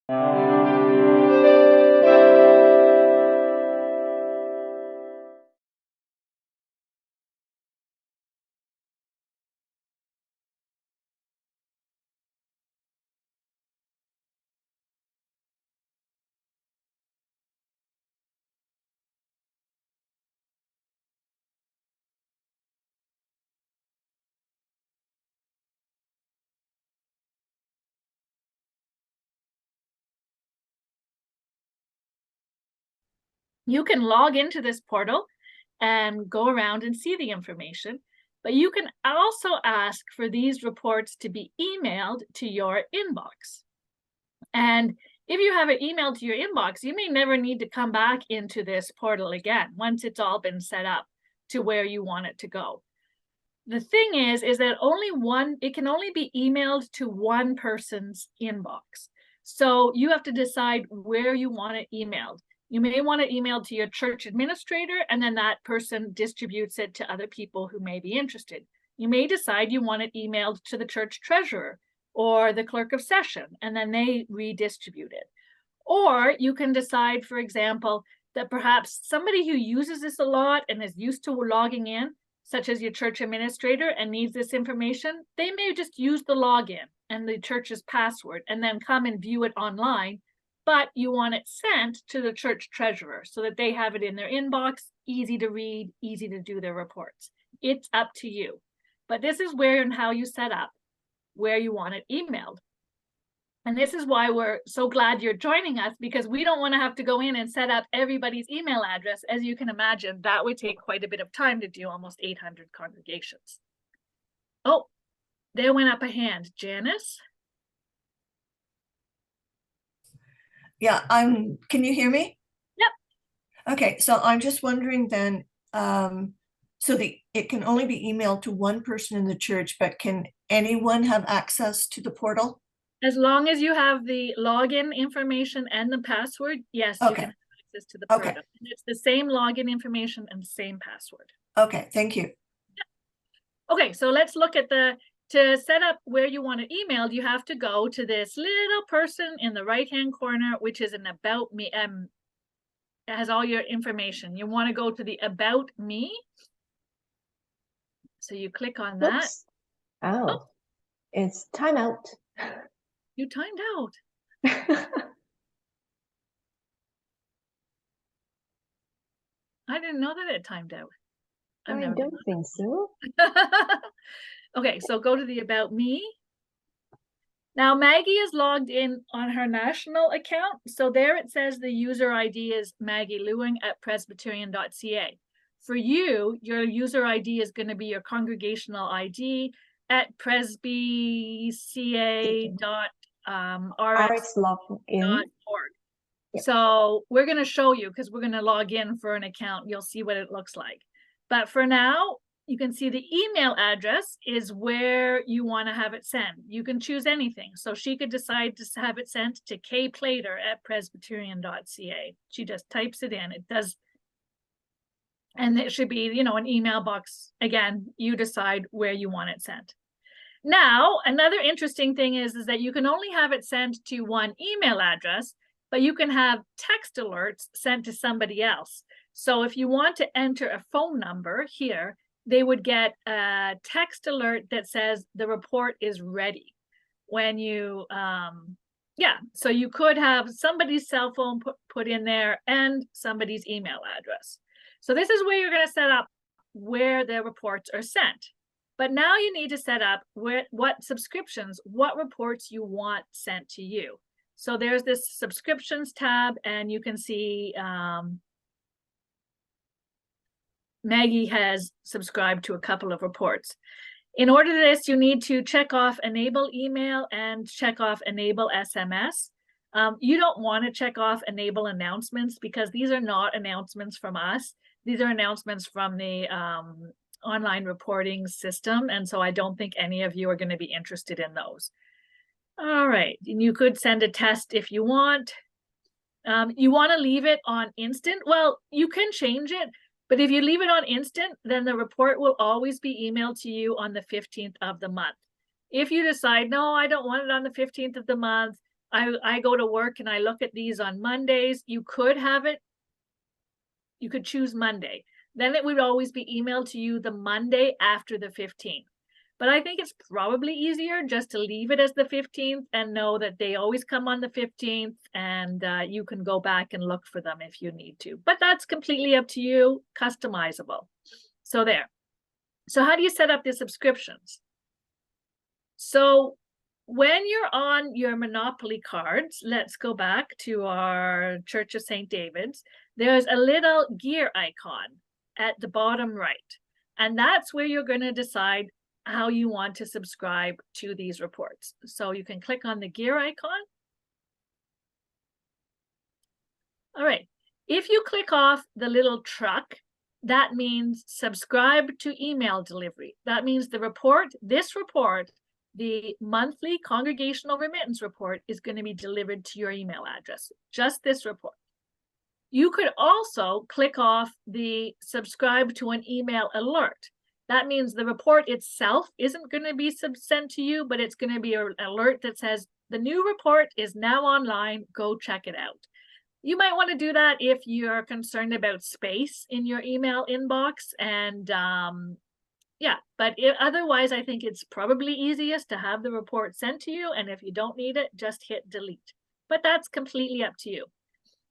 You can log into this portal and go around and see the information, but you can also ask for these reports to be emailed to your inbox. And if you have it emailed to your inbox, you may never need to come back into this portal again once it's all been set up to where you want it to go. The thing is that it can only be emailed to one person's inbox. So you have to decide where you want it emailed. You may want it emailed to your church administrator, and then that person distributes it to other people who may be interested. You may decide you want it emailed to the church treasurer or the clerk of session, and then they redistribute it. Or you can decide, for example, that perhaps somebody who uses this a lot and is used to logging in, such as your church administrator, and needs this information, they may just use the login and the church's password and then come and view it online, but you want it sent to the church treasurer so that they have it in their inbox, easy to read, easy to do their reports. It's up to you. But this is where and how you set up where you want it emailed. And this is why we're so glad you're joining us, because we don't want to have to go in and set up everybody's email address. As you can imagine, that would take quite a bit of time to do almost 800 congregations. Oh, there went up a hand. Janice? Yeah, can you hear me? Yep. Okay, so I'm just wondering then, so it can only be emailed to one person in the church, but can anyone have access to the portal? As long as you have the login information and the password, yes, you can have access to the portal. Okay. And it's the same login information and same password. Okay, thank you. Okay, so let's look at to set up where you want it emailed, you have to go to this little person in the right-hand corner, which is an About Me. It has all your information. You want to go to the About Me. So you click on that. Oops. Oh, it's timeout. You timed out. I didn't know that it timed out. I don't think so. Okay, so go to the About Me. Now Maggie is logged in on her national account. So there it says the user ID is Maggie Lewing at presbyterian.ca. For you, your user ID is going to be your congregational ID at presbyca.rx.org. Yep. So we're going to show you, because we're going to log in for an account. You'll see what it looks like. But for now, you can see the email address is where you want to have it sent. You can choose anything. So she could decide to have it sent to kplater@presbyterian.ca. She just types it in. It does. And it should be, an email box. Again, you decide where you want it sent. Now, another interesting thing is that you can only have it sent to one email address, but you can have text alerts sent to somebody else. So if you want to enter a phone number here, they would get a text alert that says the report is ready. When you, so you could have somebody's cell phone put in there and somebody's email address. So this is where you're going to set up where the reports are sent. But now you need to set up what subscriptions, what reports you want sent to you. So there's this subscriptions tab, and you can see Maggie has subscribed to a couple of reports. In order to this, you need to check off enable email and check off enable SMS. You don't want to check off enable announcements, because these are not announcements from us. These are announcements from the online reporting system. And so I don't think any of you are going to be interested in those. All right. And you could send a test if you want. You want to leave it on instant. Well, you can change it. But if you leave it on instant, then the report will always be emailed to you on the 15th of the month. If you decide, no, I don't want it on the 15th of the month, I go to work and I look at these on Mondays. You could have it, you could choose Monday. Then it would always be emailed to you the Monday after the 15th. But I think it's probably easier just to leave it as the 15th and know that they always come on the 15th, and you can go back and look for them if you need to. But that's completely up to you, customizable. So there. So how do you set up the subscriptions? So when you're on your Monopoly cards, let's go back to our Church of St. David's. There's a little gear icon at the bottom right. And that's where you're going to decide how you want to subscribe to these reports. So you can click on the gear icon. All right. If you click off the little truck, that means subscribe to email delivery. That means the report, this report, the monthly congregational remittance report, is going to be delivered to your email address, just this report. You could also click off the subscribe to an email alert. That means the report itself isn't going to be sent to you, but it's going to be an alert that says the new report is now online, go check it out. You might want to do that if you're concerned about space in your email inbox. And yeah, but otherwise, I think it's probably easiest to have the report sent to you. And if you don't need it, just hit delete. But that's completely up to you.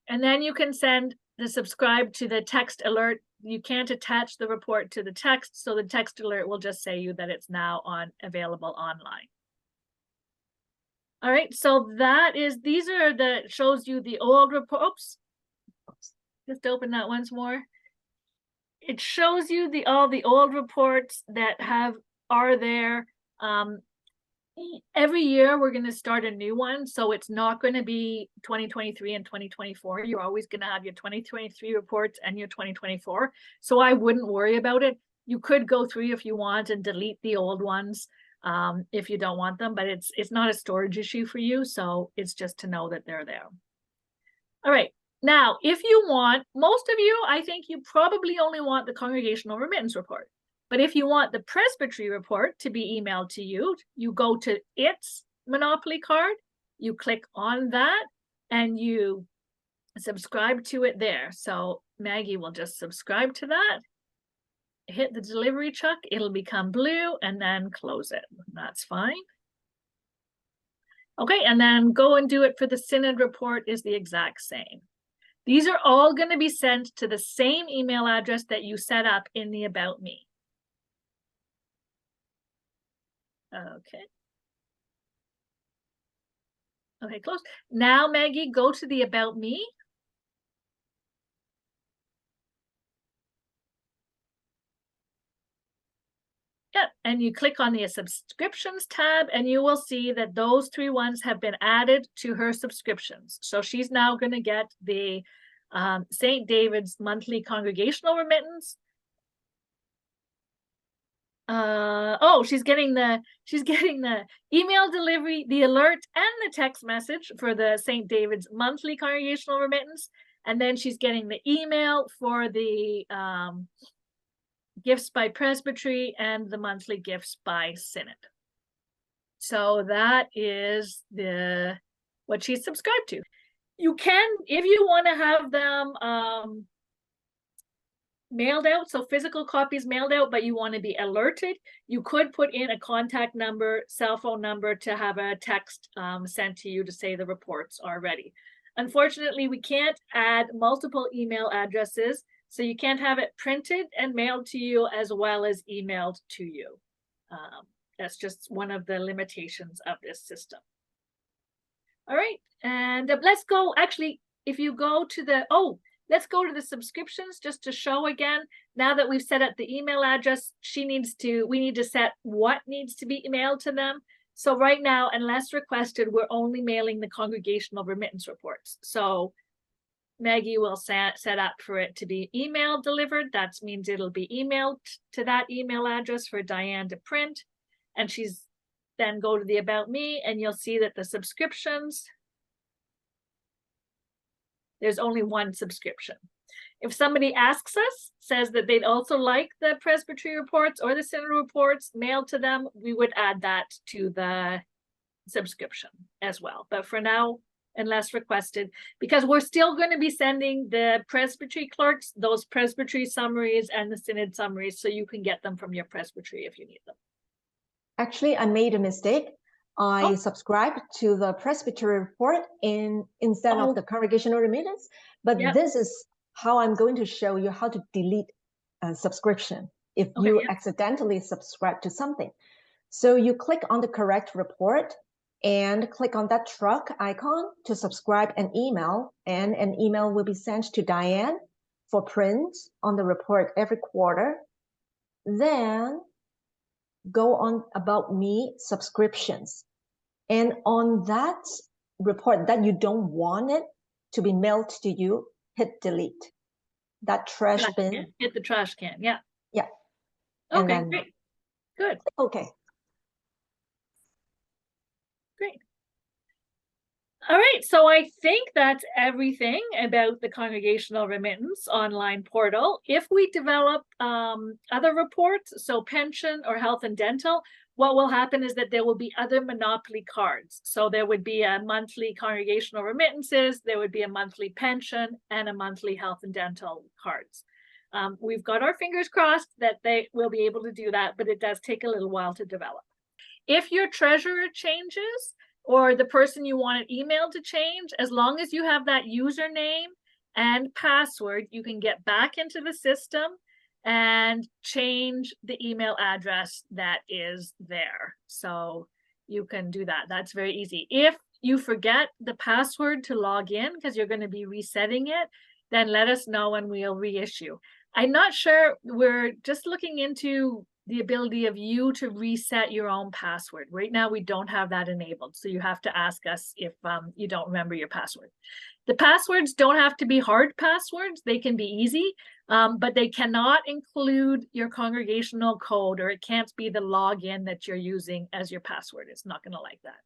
And then you can send the subscribe to the text alert. You can't attach the report to the text, so the text alert will just say you that it's now available online. All right, so these are shows you the old reports. Just open that once more. It shows you all the old reports that are there. Every year we're going to start a new one, so it's not going to be 2023 and 2024. You're always going to have your 2023 reports and your 2024. So I wouldn't worry about it. You could go through if you want and delete the old ones if you don't want them, but it's not a storage issue for you. So it's just to know that they're there. All right. Now, if you want, most of you, I think you probably only want the congregational remittance report. But if you want the presbytery report to be emailed to you, you go to its Monopoly card, you click on that, and you subscribe to it there. So Maggie will just subscribe to that, hit the delivery chuck, it'll become blue, and then close it. That's fine. Okay, and then go and do it for the synod report is the exact same. These are all going to be sent to the same email address that you set up in the About Me. Okay. Okay, close. Now, Maggie, go to the About Me. Yep, and you click on the subscriptions tab, and you will see that those 3 ones have been added to her subscriptions. So she's now going to get the St. David's monthly congregational remittance. She's getting the email delivery, the alert, and the text message for the St. David's monthly congregational remittance. And then she's getting the email for the gifts by presbytery and the monthly gifts by synod. So that is what she's subscribed to. You can, if you want to have them mailed out, so physical copies mailed out, but you want to be alerted, you could put in a contact number, cell phone number, to have a text sent to you to say the reports are ready. Unfortunately, we can't add multiple email addresses, so you can't have it printed and mailed to you as well as emailed to you. That's just one of the limitations of this system. All right, and let's go, actually, if you go to let's go to the subscriptions just to show again. Now that we've set up the email address, we need to set what needs to be emailed to them. So right now, unless requested, we're only mailing the congregational remittance reports. So Maggie will set up for it to be email delivered. That means it'll be emailed to that email address for Diane to print. And she's then go to the About Me, and you'll see that the subscriptions, there's only one subscription. If somebody asks us, says that they'd also like the presbytery reports or the synod reports mailed to them, we would add that to the subscription as well. But for now, unless requested, because we're still going to be sending the presbytery clerks those presbytery summaries and the synod summaries, so you can get them from your presbytery if you need them. Actually, I made a mistake. I Oh. subscribed to the presbytery report instead Oh. of the congregational remittance, but Yep. this is how I'm going to show you how to delete a subscription if Okay, you yep. accidentally subscribe to something. So you click on the correct report and click on that truck icon to subscribe an email, and an email will be sent to Diane for print on the report every quarter. Then go on About Me subscriptions. And on that report that you don't want it to be mailed to you, hit delete. That trash bin. Can. Hit the trash can. Yeah. Yeah. And Okay, then, great. Good. okay. Great. All right, so I think that's everything about the Congregational Remittance online portal. If we develop other reports, so pension or health and dental, what will happen is that there will be other monopoly cards. So there would be a monthly Congregational Remittances, there would be a monthly pension, and a monthly health and dental cards. We've got our fingers crossed that they will be able to do that, but it does take a little while to develop. If your treasurer changes, or the person you want it emailed to change, as long as you have that username and password, you can get back into the system and change the email address that is there. So you can do that. That's very easy. If you forget the password to log in because you're going to be resetting it, then let us know and we'll reissue. I'm not sure. We're just looking into the ability of you to reset your own password. Right now, we don't have that enabled. So you have to ask us if you don't remember your password. The passwords don't have to be hard passwords. They can be easy, but they cannot include your congregational code, or it can't be the login that you're using as your password. It's not going to like that.